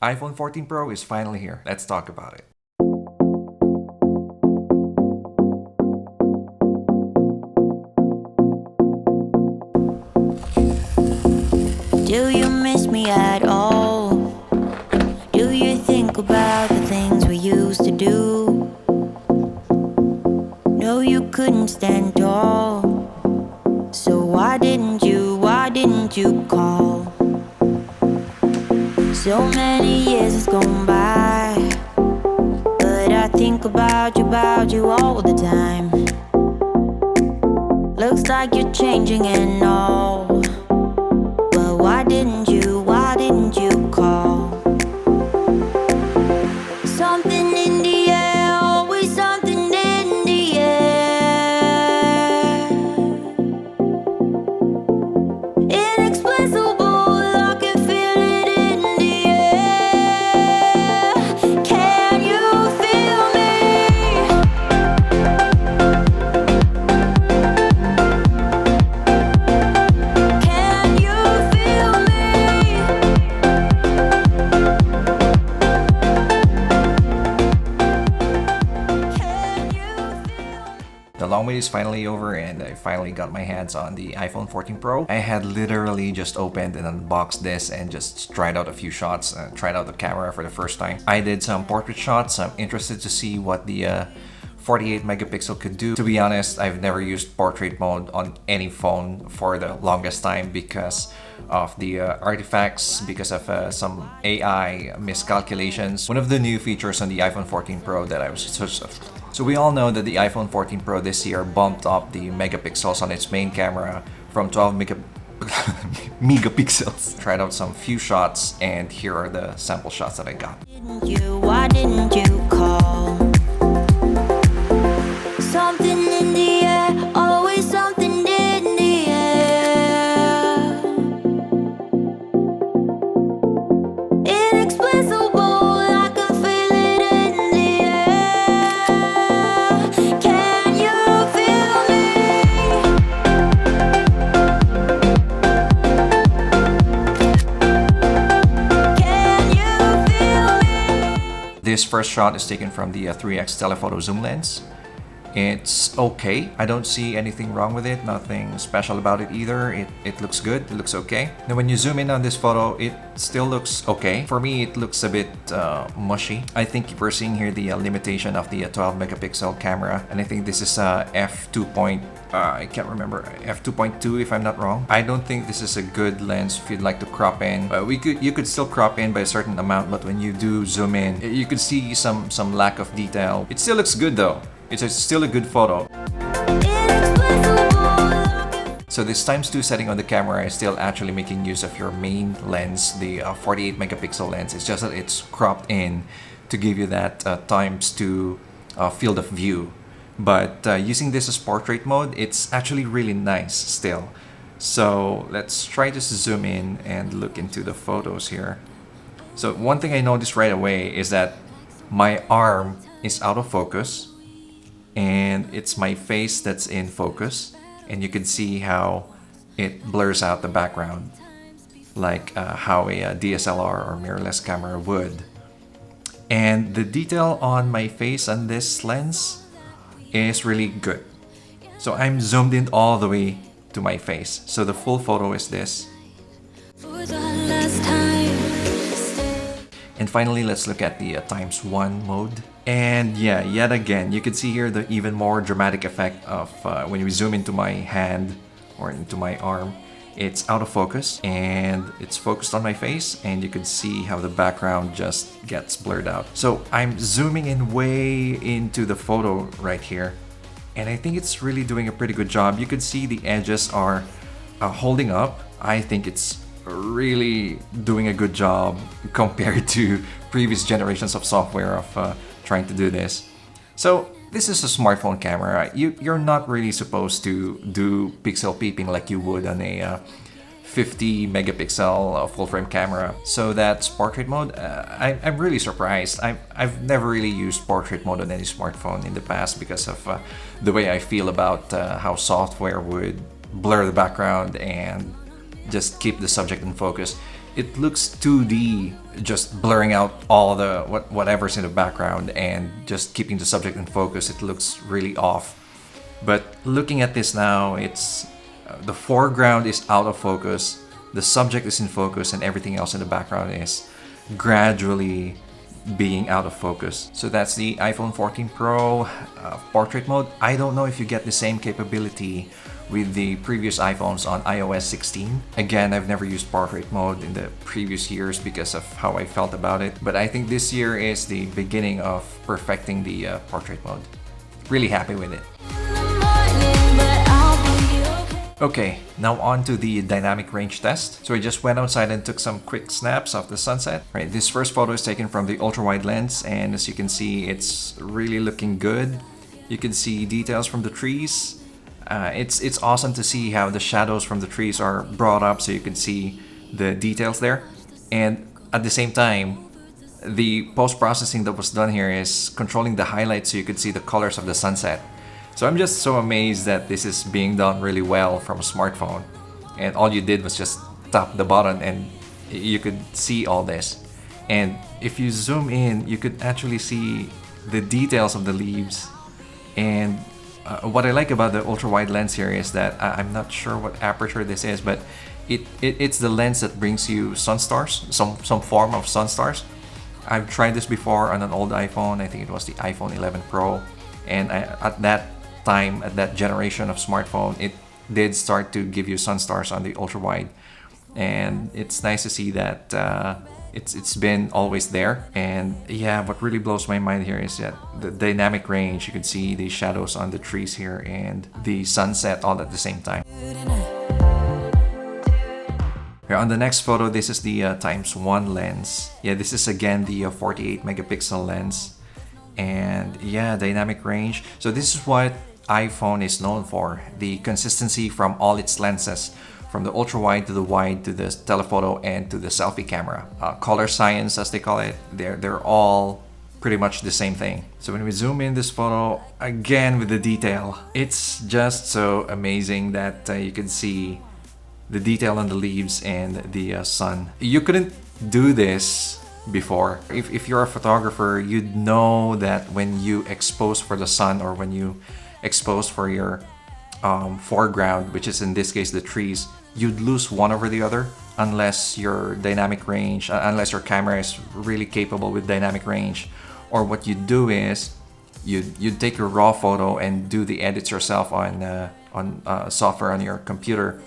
iPhone 14 Pro is finally here. Let's talk about it. Do you miss me at all? Do you think about the things we used to do? No, you couldn't stand tall. So why didn't you call? So many years has gone by, but I think about you all the time. Looks like you're changing and all. But why didn't you call? Something in the air, always something in the air. Inexplicable, I can feel it in the air. Can you feel me? Can you feel me? Can you feel me? The long wait is finally over and I finally got my hands on the iPhone 14 Pro. I had literally just opened and unboxed this and just tried out a few shots, tried out the camera for the first time. I did some portrait shots. I'm interested to see what the 48 megapixel could do. To be honest, I've never used portrait mode on any phone for the longest time because of the artifacts, because of some AI miscalculations. One of the new features on the iPhone 14 Pro that I was so we all know that the iPhone 14 Pro this year bumped up the megapixels on its main camera from 12 megapixels. Tried out some few shots and here are the sample shots that I got. Why didn't you call? Something in the air, always something in the air. Inexplicable, I can feel it in the air. Can you feel me? Can you feel me? This first shot is taken from the 3x telephoto zoom lens. It's okay. I don't see anything wrong with it, nothing special about it either. It looks good, it looks okay. Now when you zoom in on this photo, it still looks okay. For me, it looks a bit mushy. I think we're seeing here the limitation of the 12 megapixel camera, and I think this is f2. I can't remember, f2.2 if I'm not wrong. I don't think this is a good lens if you'd like to crop in. You could still crop in by a certain amount, but when you do zoom in, you could see some lack of detail. It still looks good though. Still a good photo. So this ×2 setting on the camera is still actually making use of your main lens, the 48 megapixel lens. It's just that it's cropped in to give you that ×2 field of view. But using this as portrait mode, it's actually really nice still. So let's try to zoom in and look into the photos here. So one thing I noticed right away is that my arm is out of focus and it's my face that's in focus, and you can see how it blurs out the background like how a DSLR or mirrorless camera would. And the detail on my face on this lens is really good. So I'm zoomed in all the way to my face. So the full photo is this. For the last time. And finally, let's look at the ×1 mode. And yeah, yet again, you can see here the even more dramatic effect of when we zoom into my hand or into my arm. It's out of focus and it's focused on my face, and you can see how the background just gets blurred out. So I'm zooming in way into the photo right here, and I think it's really doing a pretty good job. You can see the edges are holding up. I think it's really doing a good job compared to previous generations of software of trying to do this. So this is a smartphone camera. You're not really supposed to do pixel peeping like you would on a 50 megapixel full frame camera. So that's portrait mode. I'm really surprised. I've never really used portrait mode on any smartphone in the past because of the way I feel about how software would blur the background and just keep the subject in focus. it looks 2D, just blurring out all the whatever's in the background and just keeping the subject in focus. It looks really off. But looking at this now, it's the foreground is out of focus, the subject is in focus, and everything else in the background is gradually being out of focus. So that's the iPhone 14 Pro portrait mode. I don't know if you get the same capability with the previous iPhones on iOS 16. Again, I've never used portrait mode in the previous years because of how I felt about it. But I think this year is the beginning of perfecting the portrait mode. Really happy with it. Okay, now on to the dynamic range test. So I just went outside and took some quick snaps of the sunset. Right, this first photo is taken from the ultra-wide lens, and as you can see, it's really looking good. You can see details from the trees. It's awesome to see how the shadows from the trees are brought up so you can see the details there. And at the same time, the post-processing that was done here is controlling the highlights so you could see the colors of the sunset. So I'm just so amazed that this is being done really well from a smartphone. And all you did was just tap the button and you could see all this. And if you zoom in, you could actually see the details of the leaves. And what I like about the ultra-wide lens here is that I'm not sure what aperture this is, but it's the lens that brings you sun stars, some form of sun stars. I've tried this before on an old iPhone. I think it was the iPhone 11 Pro. And at that time, at that generation of smartphone, it did start to give you sun stars on the ultra wide, and it's nice to see that it's been always there. And yeah, what really blows my mind here is that the dynamic range, you can see the shadows on the trees here and the sunset all at the same time. Here on the next photo, this is the ×1 lens. Yeah, this is again the 48 megapixel lens. And yeah, dynamic range. So this is what iPhone is known for, the consistency from all its lenses, from the ultra wide to the wide to the telephoto and to the selfie camera. Color science, as they call it, they're all pretty much the same thing. So when we zoom in this photo, again with the detail, it's just so amazing that you can see the detail on the leaves and the sun. You couldn't do this before. If you're a photographer, you'd know that when you expose for the sun or when you expose for your foreground, which is in this case the trees, you'd lose one over the other unless your dynamic range, unless your camera is really capable with dynamic range. Or what you do is you'd take your raw photo and do the edits yourself on software on your computer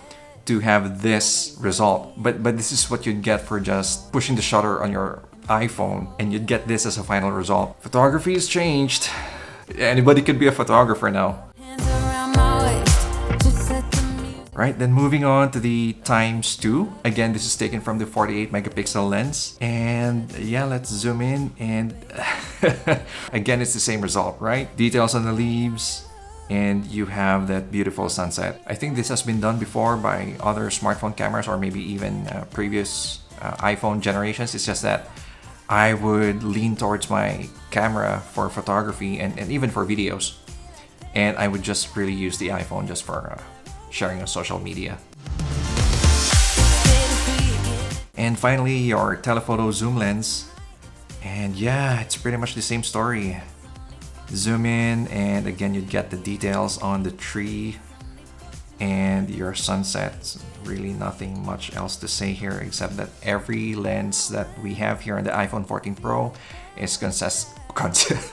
to have this result. But this is what you'd get for just pushing the shutter on your iPhone, and you'd get this as a final result. Photography has changed. Anybody could be a photographer now. Right, then moving on to the ×2. Again, this is taken from the 48 megapixel lens. And yeah, let's zoom in, and again, it's the same result, right? Details on the leaves, and you have that beautiful sunset. I think this has been done before by other smartphone cameras or maybe even previous iPhone generations. It's just that I would lean towards my camera for photography and even for videos. And I would just really use the iPhone just for sharing on social media. And finally, your telephoto zoom lens. And yeah, it's pretty much the same story. Zoom in, and again, you'd get the details on the tree and your sunsets. Really nothing much else to say here except that every lens that we have here on the iPhone 14 Pro is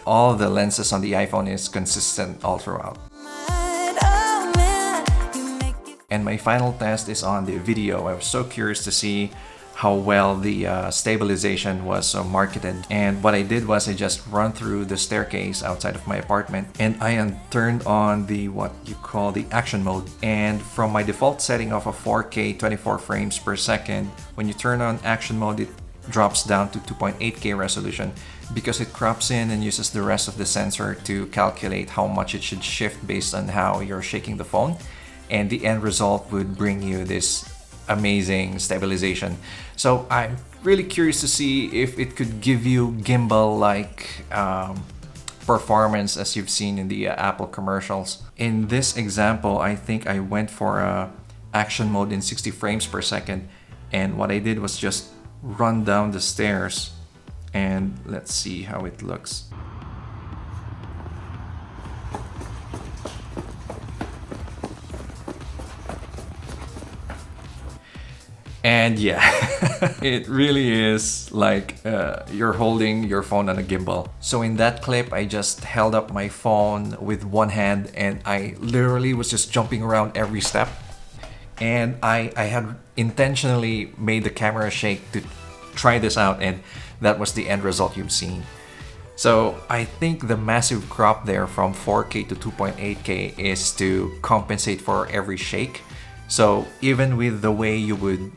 all the lenses on the iPhone is consistent all throughout. And my final test is on the video. I was so curious to see how well the stabilization was marketed. And what I did was I just run through the staircase outside of my apartment, and I turned on the what you call the action mode. And from my default setting of a 4K 24 frames per second, when you turn on action mode, it drops down to 2.8K resolution because it crops in and uses the rest of the sensor to calculate how much it should shift based on how you're shaking the phone. And the end result would bring you this amazing stabilization. So I'm really curious to see if it could give you gimbal-like performance as you've seen in the Apple commercials. In this example, I think I went for action mode in 60 frames per second, And what I did was just run down the stairs, and let's see how it looks. And yeah, it really is like you're holding your phone on a gimbal. So in that clip, I just held up my phone with one hand and I literally was just jumping around every step. And I had intentionally made the camera shake to try this out, and that was the end result you've seen. So I think the massive crop there from 4K to 2.8K is to compensate for every shake. So even with the way you would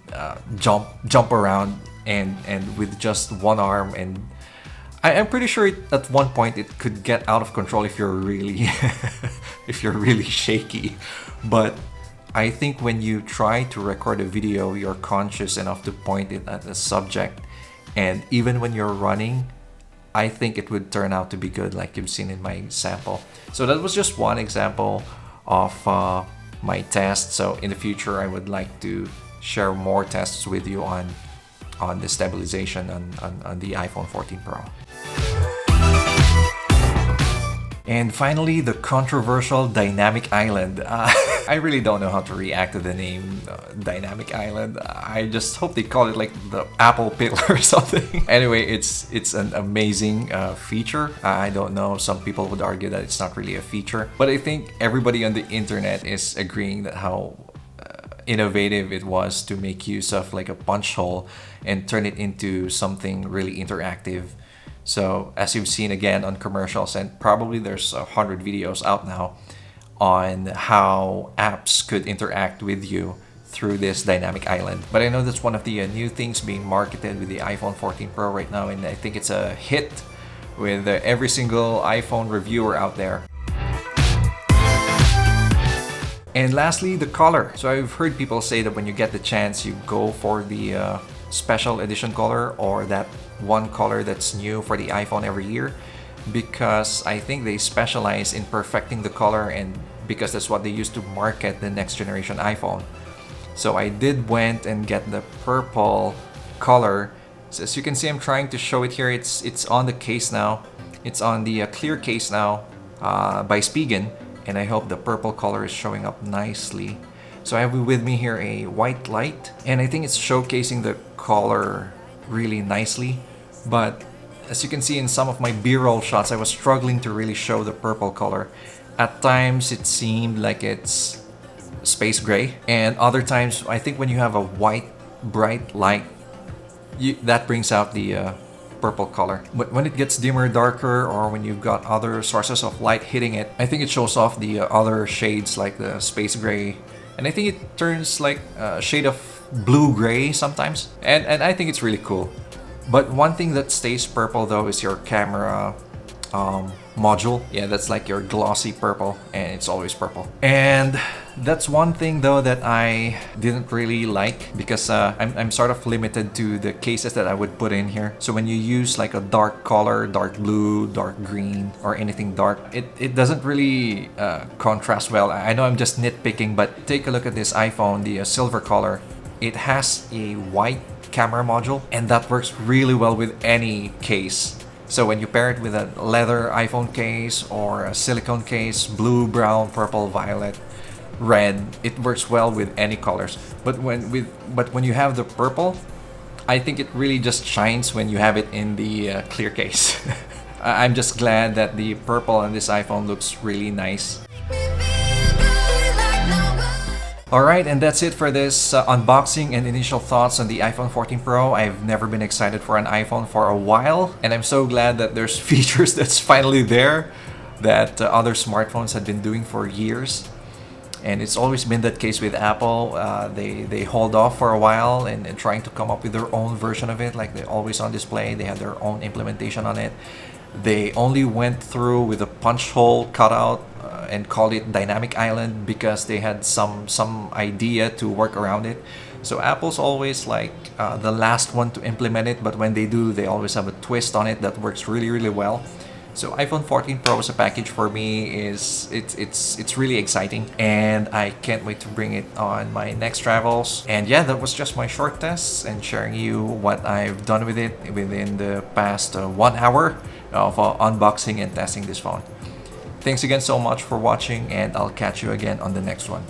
jump around and with just one arm, and I'm pretty sure at one point it could get out of control if you're really if you're really shaky. But I think when you try to record a video, you're conscious enough to point it at the subject, and even when you're running, I think it would turn out to be good, like you've seen in my sample. So that was just one example of my test. So in the future, I would like to share more tests with you on the stabilization on the iPhone 14 Pro. And finally, the controversial Dynamic Island. I really don't know how to react to the name Dynamic Island. I just hope they call it like the Apple Pill or something. Anyway, it's an amazing feature. I don't know, some people would argue that it's not really a feature, but I think everybody on the internet is agreeing that how innovative it was to make use of like a punch hole and turn it into something really interactive. So as you've seen again on commercials, and probably there's 100 videos out now on how apps could interact with you through this Dynamic Island. But I know that's one of the new things being marketed with the iPhone 14 Pro right now, and I think it's a hit with every single iPhone reviewer out there. And lastly, the color. So I've heard people say that when you get the chance, you go for the special edition color, or that one color that's new for the iPhone every year, because I think they specialize in perfecting the color, and because that's what they use to market the next generation iPhone. So I did went and get the purple color. So as you can see, I'm trying to show it here. It's on the case now. It's on the clear case now by Spigen, and I hope the purple color is showing up nicely. So I have with me here a white light, and I think it's showcasing the color really nicely. But as you can see in some of my B-roll shots, I was struggling to really show the purple color. At times it seemed like it's space gray, and other times I think when you have a white bright light, that brings out the purple color. But when it gets dimmer, darker, or when you've got other sources of light hitting it, I think it shows off the other shades like the space gray, and I think it turns like a shade of blue-gray sometimes, and I think it's really cool. But one thing that stays purple though is your camera module. Yeah, that's like your glossy purple, and it's always purple. And that's one thing though that I didn't really like, because I'm sort of limited to the cases that I would put in here. So when you use like a dark color, dark blue, dark green, or anything dark, it doesn't really contrast well. I know I'm just nitpicking, but take a look at this iPhone, the silver color. It has a white camera module, and that works really well with any case. So when you pair it with a leather iPhone case or a silicone case, blue, brown, purple, violet, red, it works well with any colors. But when you have the purple, I think it really just shines when you have it in the clear case. I'm just glad that the purple on this iPhone looks really nice. Alright, and that's it for this unboxing and initial thoughts on the iPhone 14 Pro. I've never been excited for an iPhone for a while, and I'm so glad that there's features that's finally there that other smartphones had been doing for years. And it's always been that case with Apple. They hold off for a while and trying to come up with their own version of it, like the always on display. They had their own implementation on it. They only went through with a punch hole cutout and called it Dynamic Island because they had some idea to work around it. So Apple's always like the last one to implement it, but when they do, they always have a twist on it that works really, really well. So iPhone 14 Pro as a package for me is it's really exciting, and I can't wait to bring it on my next travels. And yeah, that was just my short test and sharing you what I've done with it within the past 1 hour of unboxing and testing this phone. Thanks again so much for watching, and I'll catch you again on the next one.